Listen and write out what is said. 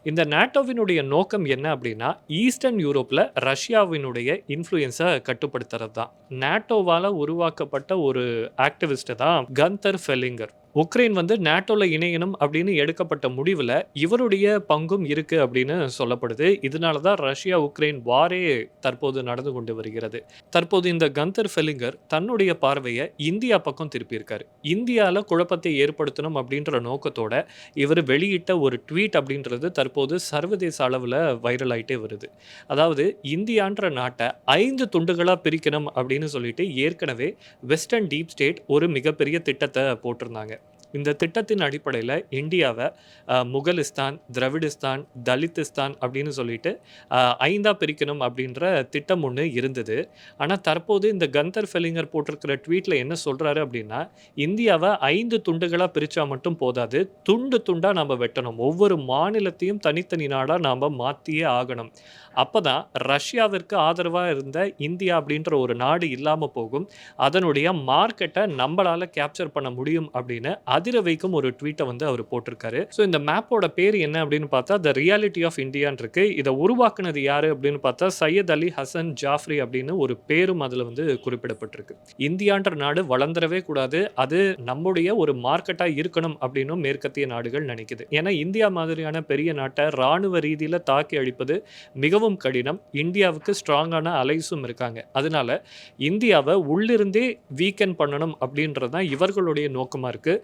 இந்த நாட்டோவினுடைய நோக்கம் என்ன அப்படின்னா, ஈஸ்டர்ன் யூரோப்ல ரஷ்யாவினுடைய இன்ஃப்ளூயன்ஸ கட்டுப்படுத்துறது தான். நாட்டோவால உருவாக்கப்பட்ட ஒரு ஆக்டிவிஸ்ட் தான் கந்தர் ஃபெல்லிங்கர். உக்ரைன் வந்து நாட்டோல இணையணும் அப்படின்னு எடுக்கப்பட்ட முடிவுல இவருடைய பங்கும் இருக்கு அப்படின்னு சொல்லப்படுது. இதனால தான் ரஷ்யா, உக்ரைன் வாரே தற்போது நடந்து கொண்டு வருகிறது. தற்போது இந்த கந்தர் ஃபெல்லிங்கர் தன்னுடைய பார்வைய இந்தியா பக்கம் திருப்பியிருக்காரு. இந்தியால குழப்பத்தை ஏற்படுத்தணும் அப்படின்ற நோக்கத்தோட இவர் வெளியிட்ட ஒரு ட்வீட் அப்படின்றது தற்போது சர்வதேச அளவுல வைரல் ஆயிட்டே வருது. அதாவது இந்தியான்ற நாட்ட 5 துண்டுகளா பிரிக்கணும் அப்படின்னு சொல்லிட்டு ஏற்கனவே வெஸ்டர்ன் டீப் ஸ்டேட் ஒரு மிகப்பெரிய திட்டத்த போட்டிருந்தாங்க. இந்த திட்டத்தின் அடிப்படையில இந்தியாவ முகலிஸ்தான், திராவிடிஸ்தான், தலித்திஸ்தான் அப்படின்னு சொல்லிட்டு 5ஆ பிரிக்கணும் அப்படின்ற திட்டம் ஒண்ணு இருந்தது. ஆனா தற்போது இந்த கந்தர் ஃபெல்லிங்கர் போட்டிருக்கிற ட்வீட்ல என்ன சொல்றாரு அப்படின்னா, இந்தியாவ 5 துண்டுகளா பிரிச்சா மட்டும் போதாது. துண்டு துண்டா நாம வெட்டணும். ஒவ்வொரு மாநிலத்தையும் தனித்தனி நாடா நாம மாத்தியே ஆகணும். அப்பதான் ரஷ்யாவிற்கு ஆதரவா இருந்த இந்தியா அப்படின்ற ஒரு நாடு இல்லாம போகும். அதனுடைய மார்க்கெட்ட நம்பளால கேப்சர் பண்ண முடியும் அப்படின்னு அதிர வைக்கும் ஒரு ட்வீட்ட வந்து அவர் போட்டிருக்காரு. ஸோ இந்த மேப்போட பேர் என்ன அப்படின்னு பார்த்தா, த ரியாலிட்டி ஆஃப் இந்தியான்னு இருக்கு. இத உருவாக்குனது யாரு அப்படின்னு பார்த்தா, சையத் அலி ஹசன் ஜாஃப்ரி அப்படின்னு ஒரு பேரும் அதுல வந்து குறிப்பிடப்பட்டிருக்கு. இந்தியான்ற நாடு வளர்ந்துறவே கூடாது. அது நம்முடைய ஒரு மார்க்கெட்டா இருக்கணும் அப்படின்னும் மேற்கத்திய நாடுகள் நினைக்குது. ஏன்னா இந்தியா மாதிரியான பெரிய நாட்ட ராணுவ ரீதியில தாக்கி அழிப்பது மிகவும் கடினம். இந்தியாவுக்கு ஸ்ட்ராங்கான அலைஸும் இருக்காங்க. அதனால இந்தியாவ உள்ளிருந்தே வீக்கெண்ட் பண்ணணும் அப்படின்றது தான் இவர்களுடைய நோக்கமா இருக்கு.